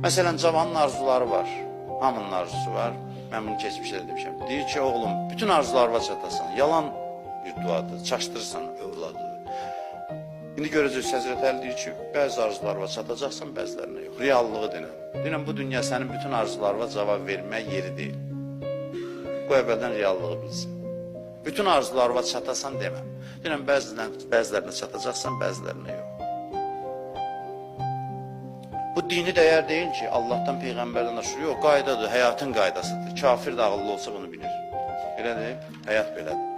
Məsələn, cavanın arzuları var. Hamının arzusu var. Mən bunu keçmişdə də demişəm. Deyir ki, oğlum, bütün arzularına çatasan. Yalan bir duadır. Çaşdırırsan övladı. İndi görəcəksiniz, Həzrət Əli deyir ki, bəzi arzularına çatacaqsan, bəzilərinə yox. Reallığı denən. Denən, bu dünya sənin bütün arzularına cavab vermək yeri deyil. Bu əvvəldən reallığı bilsin. Bütün arzularına çatasan deməm. Denən, bəzilərinə çatacaqsan, bəzilərinə yox. Bu dini dəyər deyil ki, Allahdan, Peyğəmbərdən aşırı yox, qaydadır, həyatın qaydasıdır. Kafir də ağıllı olsa bunu bilir. Belədir, həyat belədir.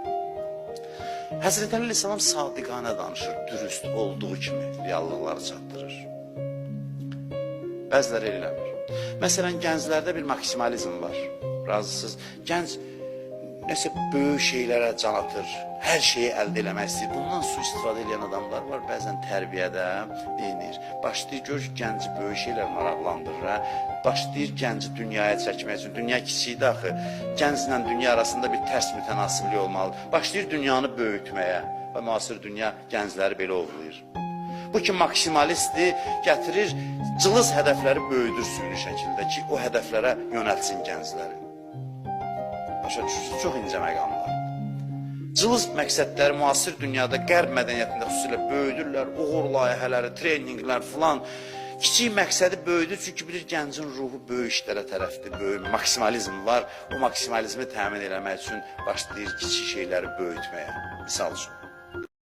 Həzrət Əli Aleyhisselam sadiqanə danışır, dürüst olduğu kimi reallıqları çatdırır. Bəziləri eləmir. Məsələn, gənclərdə bir maksimalizm var, razısınız. Gənc nəsə böyük şeylərə can atır, hər şeyi əldə eləmək istəyir. Bundan sui-istifadə edən adamlar var, bəzən tərbiyədə deyinir. Başlayır, görür ki, gənci böyük şeylər maraqlandırır. Başlayır gənci dünyaya çəkmək üçün. Dünya kiçikdir axı. Gənclə dünya arasında bir tərs mütənasiblik olmalı. Başlayır dünyanı böyütməyə. Və müasir dünya gəncləri belə ovlayır. Bu ki, maksimalistdir, gətirir, cılız hədəfləri böyüdür süni şəkildə ki, o hədəflərə yönəltsin gəncləri. Başa düşürsünüz, çox incə məqamlar. Cılız məqsədləri müasir dünyada, qərb mədəniyyətində xüsusilə böyüdürlər, uğur layihələri, treyninglər filan. Kiçik məqsədi böyüdür, çünki bilir gəncin ruhu böyük işlərə tərəfdir, böyük maksimalizm var. O maksimalizmi təmin eləmək üçün başlayır kiçik şeyləri böyütməyə, misal üçün.